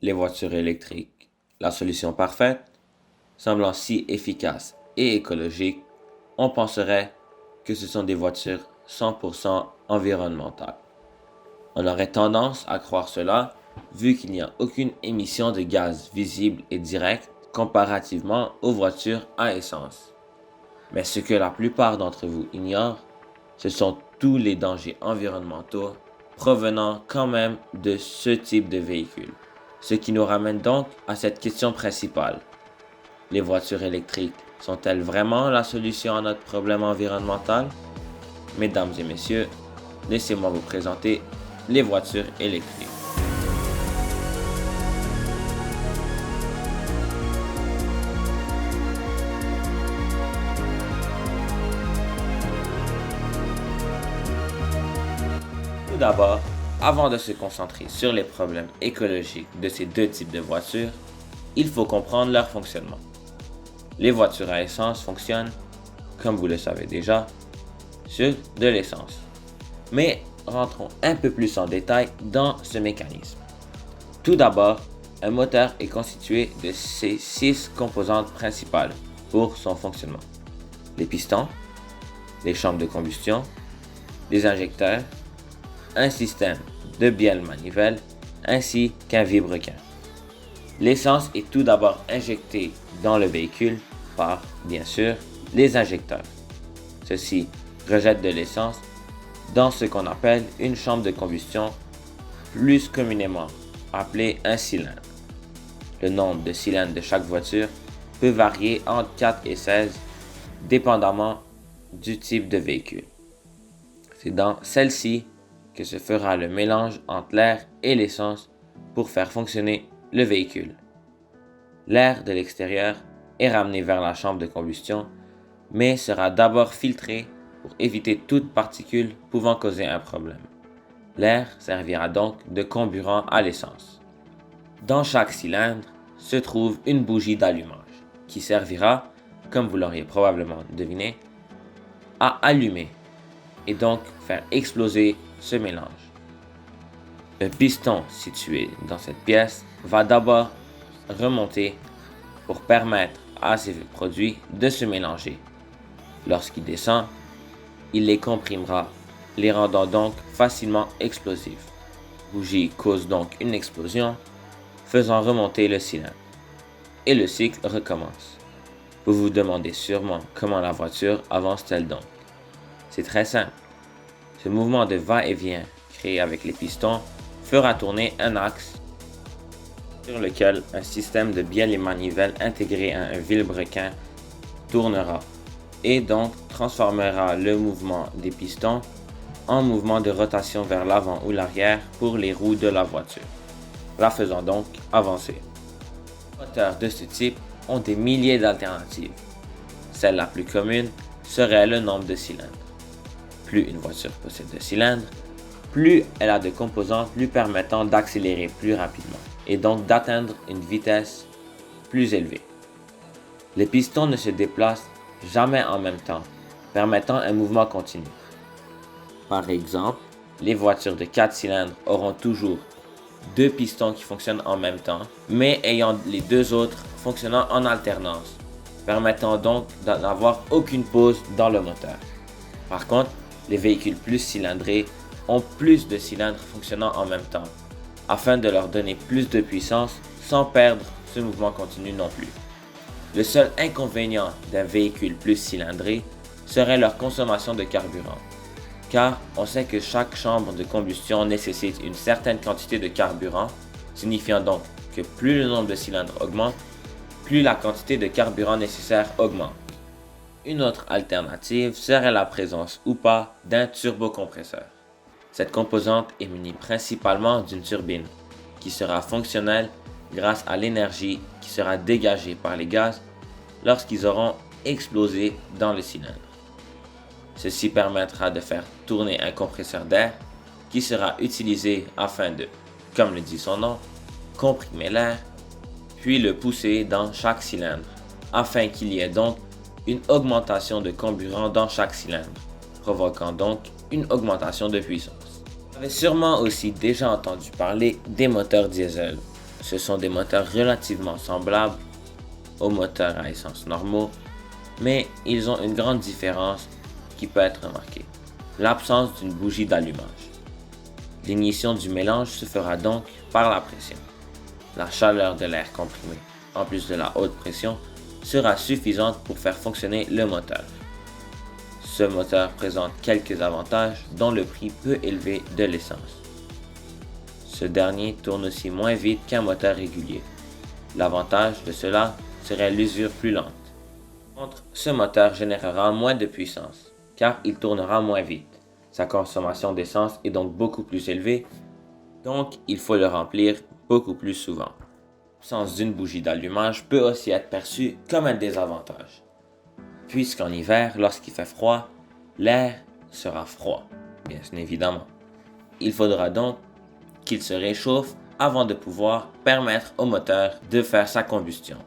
les voitures électriques, la solution parfaite? Semblant si efficace et écologique, on penserait que ce sont des voitures 100% environnementales. On aurait tendance à croire cela vu qu'il n'y a aucune émission de gaz visible et directe comparativement aux voitures à essence. Mais ce que la plupart d'entre vous ignorent, ce sont tous les dangers environnementaux provenant quand même de ce type de véhicule. Ce qui nous ramène donc à cette question principale. Les voitures électriques sont-elles vraiment la solution à notre problème environnemental? Mesdames et messieurs, laissez-moi vous présenter les voitures électriques. Tout d'abord, avant de se concentrer sur les problèmes écologiques de ces deux types de voitures, il faut comprendre leur fonctionnement. Les voitures à essence fonctionnent, comme vous le savez déjà, sur de l'essence. Mais rentrons un peu plus en détail dans ce mécanisme. Tout d'abord, un moteur est constitué de ces 6 composantes principales pour son fonctionnement. Les pistons, les chambres de combustion, les injecteurs, un système de bielle manivelle ainsi qu'un vilebrequin. L'essence est tout d'abord injectée dans le véhicule par, bien sûr, les injecteurs. Ceux-ci rejettent de l'essence dans ce qu'on appelle une chambre de combustion, plus communément appelée un cylindre. Le nombre de cylindres de chaque voiture peut varier entre 4 et 16, dépendamment du type de véhicule. C'est dans celle-ci que se fera le mélange entre l'air et l'essence pour faire fonctionner le véhicule. L'air de l'extérieur est ramené vers la chambre de combustion, mais sera d'abord filtré pour éviter toute particule pouvant causer un problème. L'air servira donc de comburant à l'essence. Dans chaque cylindre se trouve une bougie d'allumage qui servira, comme vous l'auriez probablement deviné, à allumer et donc faire exploser ce mélange. Le piston situé dans cette pièce va d'abord remonter pour permettre à ces produits de se mélanger. Lorsqu'il descend, il les comprimera, les rendant donc facilement explosifs. La bougie cause donc une explosion, faisant remonter le cylindre. Et le cycle recommence. Vous vous demandez sûrement comment la voiture avance-t-elle donc. C'est très simple. Ce mouvement de va-et-vient créé avec les pistons fera tourner un axe sur lequel un système de bielle et manivelle intégré à un vilebrequin tournera et donc transformera le mouvement des pistons en mouvement de rotation vers l'avant ou l'arrière pour les roues de la voiture, la faisant donc avancer. Les moteurs de ce type ont des milliers d'alternatives. Celle la plus commune serait le nombre de cylindres. Plus une voiture possède de cylindres, plus elle a de composantes lui permettant d'accélérer plus rapidement et donc d'atteindre une vitesse plus élevée. Les pistons ne se déplacent jamais en même temps, permettant un mouvement continu. Par exemple, les voitures de 4 cylindres auront toujours 2 pistons qui fonctionnent en même temps, mais ayant les 2 autres fonctionnant en alternance, permettant donc d'en avoir aucune pause dans le moteur. Par contre, les véhicules plus cylindrés ont plus de cylindres fonctionnant en même temps, afin de leur donner plus de puissance sans perdre ce mouvement continu non plus. Le seul inconvénient d'un véhicule plus cylindré serait leur consommation de carburant, car on sait que chaque chambre de combustion nécessite une certaine quantité de carburant, signifiant donc que plus le nombre de cylindres augmente, plus la quantité de carburant nécessaire augmente. Une autre alternative serait la présence ou pas d'un turbocompresseur. Cette composante est munie principalement d'une turbine qui sera fonctionnelle grâce à l'énergie qui sera dégagée par les gaz lorsqu'ils auront explosé dans le cylindre. Ceci permettra de faire tourner un compresseur d'air qui sera utilisé afin de, comme le dit son nom, comprimer l'air, puis le pousser dans chaque cylindre, afin qu'il y ait donc une augmentation de carburant dans chaque cylindre, provoquant donc une augmentation de puissance. Vous avez sûrement aussi déjà entendu parler des moteurs diesel. Ce sont des moteurs relativement semblables aux moteurs à essence normaux, mais ils ont une grande différence qui peut être remarquée: l'absence d'une bougie d'allumage. L'ignition du mélange se fera donc par la pression. La chaleur de l'air comprimé, en plus de la haute pression, sera suffisante pour faire fonctionner le moteur. Ce moteur présente quelques avantages, dont le prix peu élevé de l'essence. Ce dernier tourne aussi moins vite qu'un moteur régulier. L'avantage de cela serait l'usure plus lente. Par contre, ce moteur générera moins de puissance, car il tournera moins vite. Sa consommation d'essence est donc beaucoup plus élevée, donc il faut le remplir beaucoup plus souvent. L'absence d'une bougie d'allumage peut aussi être perçue comme un désavantage, puisqu'en hiver, lorsqu'il fait froid, l'air sera froid, bien évidemment. Il faudra donc qu'il se réchauffe avant de pouvoir permettre au moteur de faire sa combustion.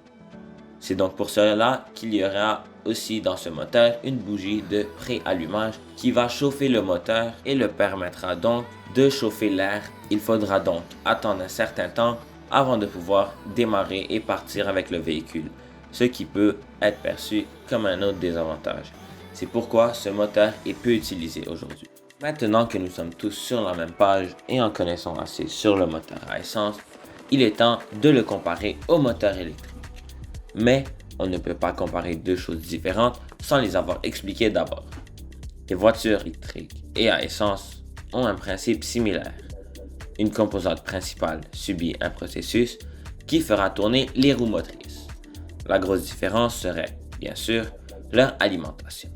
C'est donc pour cela qu'il y aura aussi dans ce moteur une bougie de pré-allumage qui va chauffer le moteur et le permettra donc de chauffer l'air. Il faudra donc attendre un certain temps avant de pouvoir démarrer et partir avec le véhicule, ce qui peut être perçu comme un autre désavantage. C'est pourquoi ce moteur est peu utilisé aujourd'hui. Maintenant que nous sommes tous sur la même page et en connaissant assez sur le moteur à essence, il est temps de le comparer au moteur électrique. Mais on ne peut pas comparer deux choses différentes sans les avoir expliquées d'abord. Les voitures électriques et à essence ont un principe similaire. Une composante principale subit un processus qui fera tourner les roues motrices. La grosse différence serait, bien sûr, leur alimentation.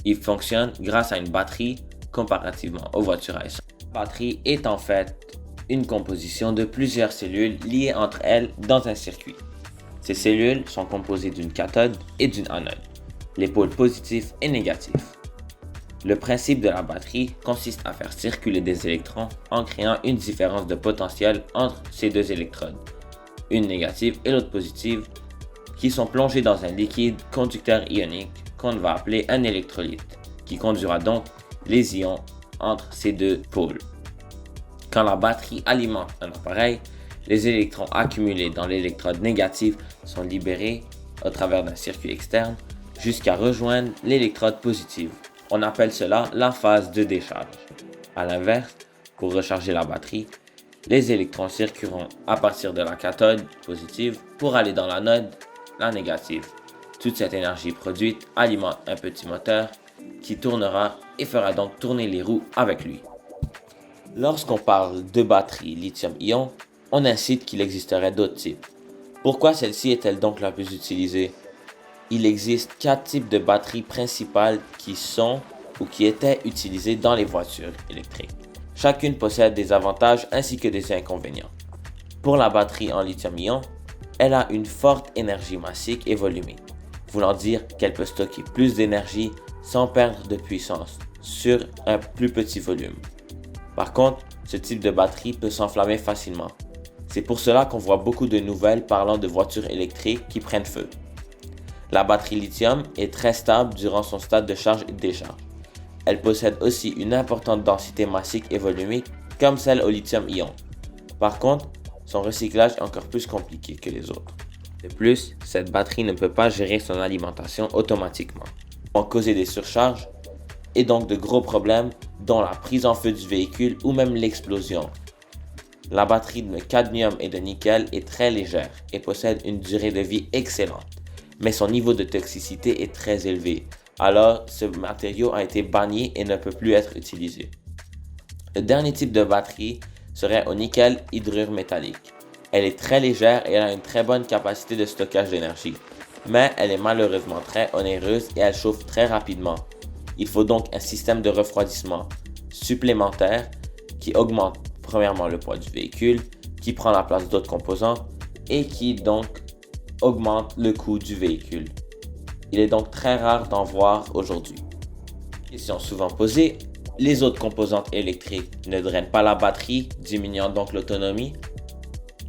Ils fonctionnent grâce à une batterie comparativement aux voitures à essence. La batterie est en fait une composition de plusieurs cellules liées entre elles dans un circuit. Ces cellules sont composées d'une cathode et d'une anode, les pôles positifs et négatifs. Le principe de la batterie consiste à faire circuler des électrons en créant une différence de potentiel entre ces deux électrodes, une négative et l'autre positive, qui sont plongés dans un liquide conducteur ionique qu'on va appeler un électrolyte, qui conduira donc les ions entre ces deux pôles. Quand la batterie alimente un appareil, les électrons accumulés dans l'électrode négative sont libérés au travers d'un circuit externe jusqu'à rejoindre l'électrode positive. On appelle cela la phase de décharge. A l'inverse, pour recharger la batterie, les électrons circuleront à partir de la cathode positive pour aller dans l'anode, la négative. Toute cette énergie produite alimente un petit moteur qui tournera et fera donc tourner les roues avec lui. Lorsqu'on parle de batterie lithium-ion, on incite qu'il existerait d'autres types. Pourquoi celle-ci est-elle donc la plus utilisée? Il existe 4 types de batteries principales qui sont ou qui étaient utilisées dans les voitures électriques. Chacune possède des avantages ainsi que des inconvénients. Pour la batterie en lithium-ion, elle a une forte énergie massique et volumique, voulant dire qu'elle peut stocker plus d'énergie sans perdre de puissance sur un plus petit volume. Par contre, ce type de batterie peut s'enflammer facilement. C'est pour cela qu'on voit beaucoup de nouvelles parlant de voitures électriques qui prennent feu. La batterie lithium est très stable durant son stade de charge et de décharge. Elle possède aussi une importante densité massique et volumique comme celle au lithium-ion. Par contre, son recyclage est encore plus compliqué que les autres. De plus, cette batterie ne peut pas gérer son alimentation automatiquement, en causer des surcharges et donc de gros problèmes dont la prise en feu du véhicule ou même l'explosion. La batterie de cadmium et de nickel est très légère et possède une durée de vie excellente, mais son niveau de toxicité est très élevé, alors ce matériau a été banni et ne peut plus être utilisé. Le dernier type de batterie serait au nickel hydrure métallique. Elle est très légère et elle a une très bonne capacité de stockage d'énergie, mais elle est malheureusement très onéreuse et elle chauffe très rapidement. Il faut donc un système de refroidissement supplémentaire qui augmente premièrement le poids du véhicule, qui prend la place d'autres composants et qui donc augmente le coût du véhicule. Il est donc très rare d'en voir aujourd'hui. Question souvent posée, les autres composantes électriques ne drainent pas la batterie, diminuant donc l'autonomie?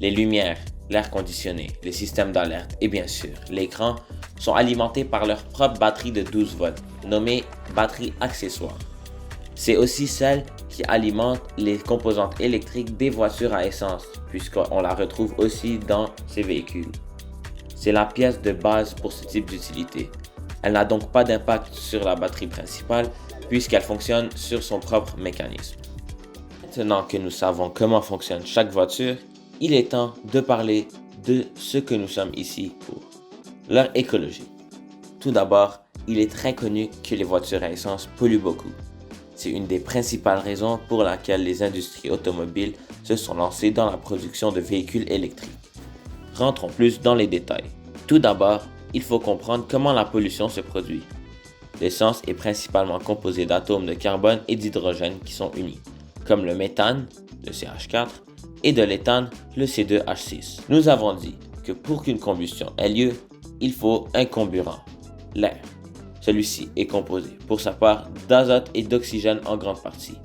Les lumières, l'air conditionné, les systèmes d'alerte et bien sûr l'écran sont alimentés par leur propre batterie de 12 volts, nommée batterie accessoire. C'est aussi celle qui alimente les composantes électriques des voitures à essence, puisqu'on la retrouve aussi dans ces véhicules. C'est la pièce de base pour ce type d'utilité. Elle n'a donc pas d'impact sur la batterie principale, puisqu'elle fonctionne sur son propre mécanisme. Maintenant que nous savons comment fonctionne chaque voiture, il est temps de parler de ce que nous sommes ici pour, leur écologie. Tout d'abord, il est très connu que les voitures à essence polluent beaucoup. C'est une des principales raisons pour laquelle les industries automobiles se sont lancées dans la production de véhicules électriques. Rentrons plus dans les détails. Tout d'abord, il faut comprendre comment la pollution se produit. L'essence est principalement composée d'atomes de carbone et d'hydrogène qui sont unis, comme le méthane, le CH4, et de l'éthane, le C2H6. Nous avons dit que pour qu'une combustion ait lieu, il faut un comburant, l'air. Celui-ci est composé pour sa part d'azote et d'oxygène en grande partie.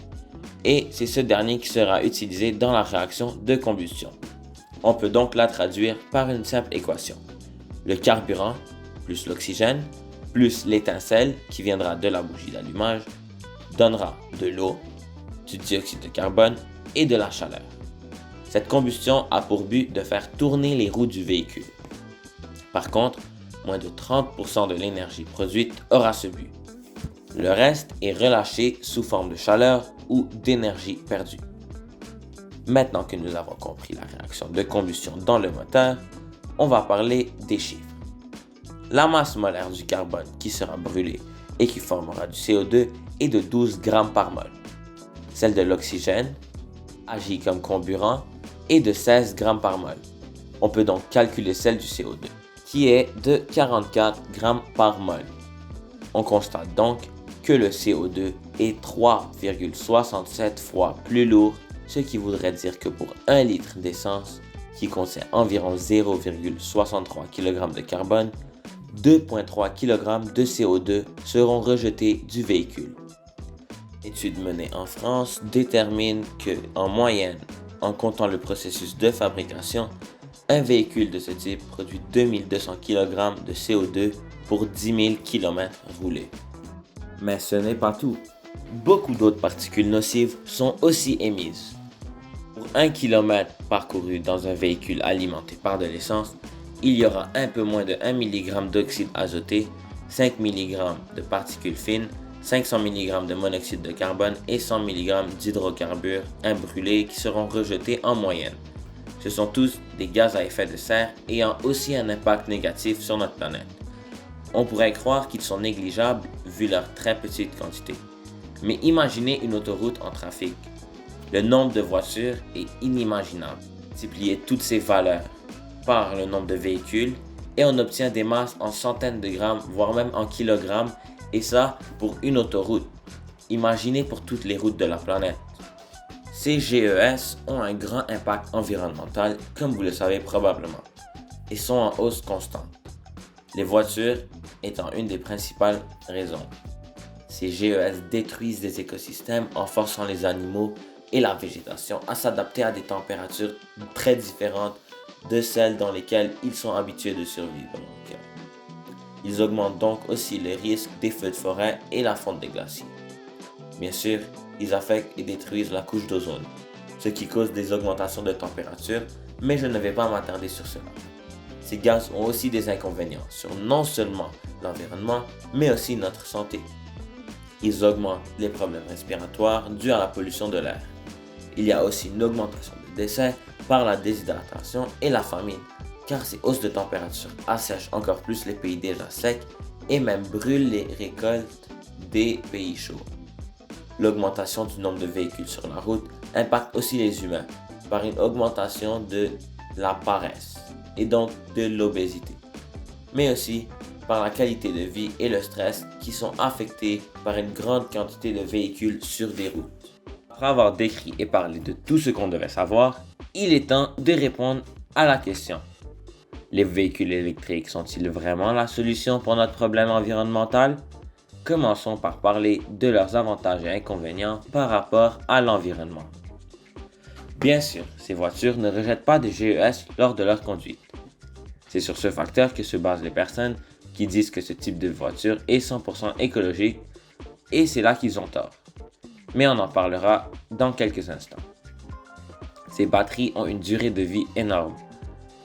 Et c'est ce dernier qui sera utilisé dans la réaction de combustion. On peut donc la traduire par une simple équation. Le carburant plus l'oxygène plus l'étincelle qui viendra de la bougie d'allumage donnera de l'eau, du dioxyde de carbone et de la chaleur. Cette combustion a pour but de faire tourner les roues du véhicule. Par contre, moins de 30% de l'énergie produite aura ce but. Le reste est relâché sous forme de chaleur ou d'énergie perdue. Maintenant que nous avons compris la réaction de combustion dans le moteur, on va parler des chiffres. La masse molaire du carbone qui sera brûlée et qui formera du CO2 est de 12 grammes par mol. Celle de l'oxygène, agit comme comburant, est de 16 grammes par mol. On peut donc calculer celle du CO2, qui est de 44 grammes par mol. On constate donc que le CO2 est 3,67 fois plus lourd, ce qui voudrait dire que pour 1 litre d'essence, qui contient environ 0,63 kg de carbone, 2,3 kg de CO2 seront rejetés du véhicule. L'étude menée en France détermine que, en moyenne, en comptant le processus de fabrication, un véhicule de ce type produit 2200 kg de CO2 pour 10 000 km roulés. Mais ce n'est pas tout. Beaucoup d'autres particules nocives sont aussi émises. Pour 1 km parcouru dans un véhicule alimenté par de l'essence, il y aura un peu moins de 1 mg d'oxyde azoté, 5 mg de particules fines, 500 mg de monoxyde de carbone et 100 mg d'hydrocarbures imbrûlés qui seront rejetés en moyenne. Ce sont tous des gaz à effet de serre ayant aussi un impact négatif sur notre planète. On pourrait croire qu'ils sont négligeables vu leur très petite quantité. Mais imaginez une autoroute en trafic. Le nombre de voitures est inimaginable. Multipliez toutes ces valeurs par le nombre de véhicules et on obtient des masses en centaines de grammes, voire même en kilogrammes, et ça pour une autoroute. Imaginez pour toutes les routes de la planète. Ces GES ont un grand impact environnemental, comme vous le savez probablement, et sont en hausse constante. Les voitures étant une des principales raisons. Ces GES détruisent des écosystèmes en forçant les animaux et la végétation à s'adapter à des températures très différentes de celles dans lesquelles ils sont habitués de survivre. Ils augmentent donc aussi le risque des feux de forêt et la fonte des glaciers. Bien sûr, ils affectent et détruisent la couche d'ozone, ce qui cause des augmentations de température, mais je ne vais pas m'attarder sur cela. Ces gaz ont aussi des inconvénients sur non seulement l'environnement, mais aussi notre santé. Ils augmentent les problèmes respiratoires dus à la pollution de l'air. Il y a aussi une augmentation de décès par la déshydratation et la famine, car ces hausses de température assèchent encore plus les pays déjà secs et même brûlent les récoltes des pays chauds. L'augmentation du nombre de véhicules sur la route impacte aussi les humains par une augmentation de la paresse et donc de l'obésité, mais aussi par la qualité de vie et le stress qui sont affectés par une grande quantité de véhicules sur des routes. Après avoir décrit et parlé de tout ce qu'on devait savoir, il est temps de répondre à la question. Les véhicules électriques sont-ils vraiment la solution pour notre problème environnemental? Commençons par parler de leurs avantages et inconvénients par rapport à l'environnement. Bien sûr, ces voitures ne rejettent pas de GES lors de leur conduite. C'est sur ce facteur que se basent les personnes qui disent que ce type de voiture est 100% écologique, et c'est là qu'ils ont tort. mais on en parlera dans quelques instants. Ces batteries ont une durée de vie énorme.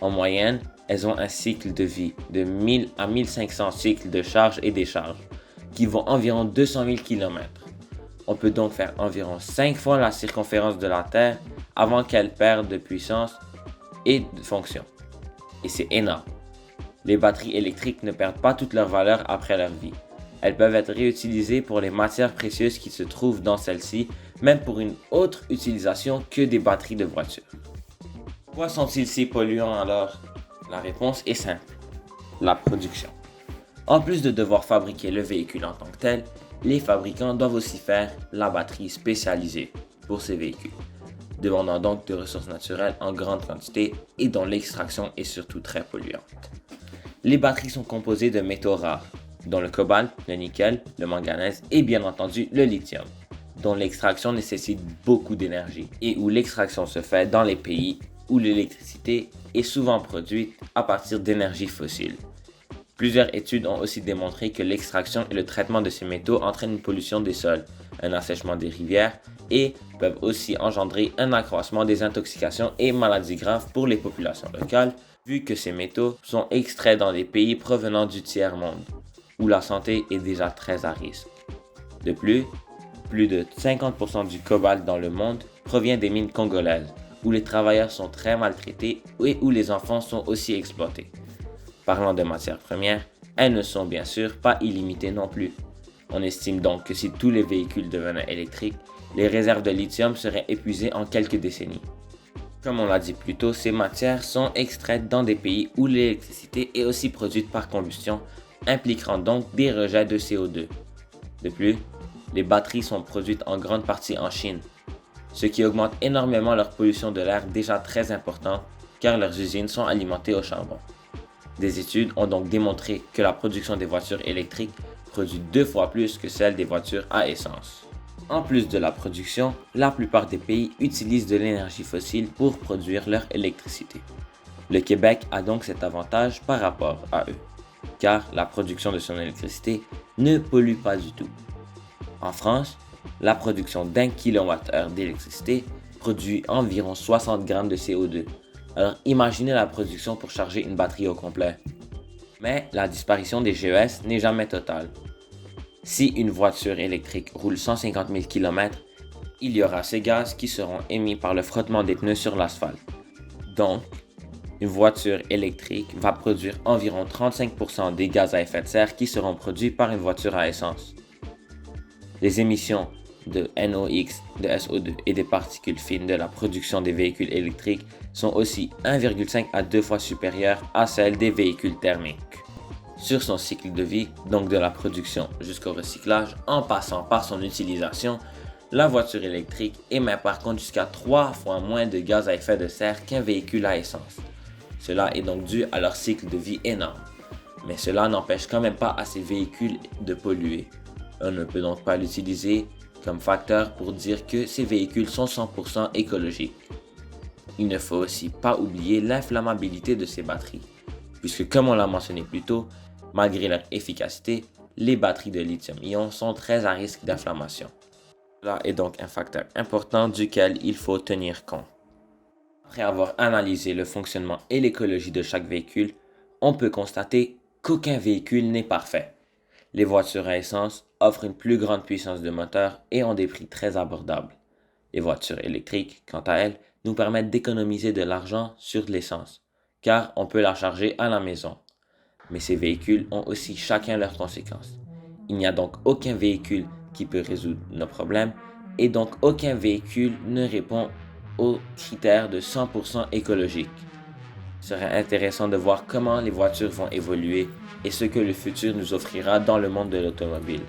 En moyenne, elles ont un cycle de vie de 1000 à 1500 cycles de charge et décharge, qui vont environ 200 000 km. On peut donc faire environ 5 fois la circonférence de la Terre avant qu'elle perde de puissance et de fonction. Et c'est énorme. Les batteries électriques ne perdent pas toute leur valeur après leur vie. Elles peuvent être réutilisées pour les matières précieuses qui se trouvent dans celles-ci, même pour une autre utilisation que des batteries de voiture. Pourquoi sont-ils si polluants alors? La réponse est simple, la production. En plus de devoir fabriquer le véhicule en tant que tel, les fabricants doivent aussi faire la batterie spécialisée pour ces véhicules, demandant donc de ressources naturelles en grande quantité et dont l'extraction est surtout très polluante. Les batteries sont composées de métaux rares, dont le cobalt, le nickel, le manganèse et bien entendu le lithium, dont l'extraction nécessite beaucoup d'énergie et où l'extraction se fait dans les pays où l'électricité est souvent produite à partir d'énergies fossiles. Plusieurs études ont aussi démontré que l'extraction et le traitement de ces métaux entraînent une pollution des sols, un assèchement des rivières et peuvent aussi engendrer un accroissement des intoxications et maladies graves pour les populations locales, vu que ces métaux sont extraits dans des pays provenant du tiers-monde, où la santé est déjà très à risque. De plus de 50% du cobalt dans le monde provient des mines congolaises, où les travailleurs sont très maltraités et où les enfants sont aussi exploités. Parlant de matières premières, elles ne sont bien sûr pas illimitées non plus. On estime donc que si tous les véhicules devenaient électriques, les réserves de lithium seraient épuisées en quelques décennies. Comme on l'a dit plus tôt, ces matières sont extraites dans des pays où l'électricité est aussi produite par combustion, impliquant donc des rejets de CO2. De plus, les batteries sont produites en grande partie en Chine, ce qui augmente énormément leur pollution de l'air déjà très importante car leurs usines sont alimentées au charbon. Des études ont donc démontré que la production des voitures électriques produit 2 fois plus que celle des voitures à essence. En plus de la production, la plupart des pays utilisent de l'énergie fossile pour produire leur électricité. Le Québec a donc cet avantage par rapport à eux, car la production de son électricité ne pollue pas du tout. En France, la production d'1 kWh d'électricité produit environ 60 g de CO2. Alors imaginez la production pour charger une batterie au complet. Mais la disparition des GES n'est jamais totale. Si une voiture électrique roule 150 000 km, il y aura ces gaz qui seront émis par le frottement des pneus sur l'asphalte. Donc, une voiture électrique va produire environ 35% des gaz à effet de serre qui seront produits par une voiture à essence. Les émissions de NOx, de SO2 et des particules fines de la production des véhicules électriques sont aussi 1,5 à 2 fois supérieures à celles des véhicules thermiques. Sur son cycle de vie, donc de la production jusqu'au recyclage, en passant par son utilisation, la voiture électrique émet par contre jusqu'à 3 fois moins de gaz à effet de serre qu'un véhicule à essence. Cela est donc dû à leur cycle de vie énorme. Mais cela n'empêche quand même pas à ces véhicules de polluer. On ne peut donc pas l'utiliser comme facteur pour dire que ces véhicules sont 100% écologiques. Il ne faut aussi pas oublier l'inflammabilité de ces batteries, puisque comme on l'a mentionné plus tôt, malgré leur efficacité, les batteries de lithium-ion sont très à risque d'inflammation. Cela est donc un facteur important duquel il faut tenir compte. Après avoir analysé le fonctionnement et l'écologie de chaque véhicule, on peut constater qu'aucun véhicule n'est parfait. Les voitures à essence offrent une plus grande puissance de moteur et ont des prix très abordables. Les voitures électriques, quant à elles, nous permettent d'économiser de l'argent sur l'essence, car on peut la charger à la maison. Mais ces véhicules ont aussi chacun leurs conséquences. Il n'y a donc aucun véhicule qui peut résoudre nos problèmes et donc aucun véhicule ne répond aux critères de 100% écologique. Il serait intéressant de voir comment les voitures vont évoluer et ce que le futur nous offrira dans le monde de l'automobile.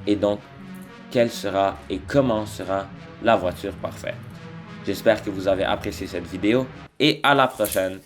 Et donc, quelle sera et comment sera la voiture parfaite. J'espère que vous avez apprécié cette vidéo et à la prochaine.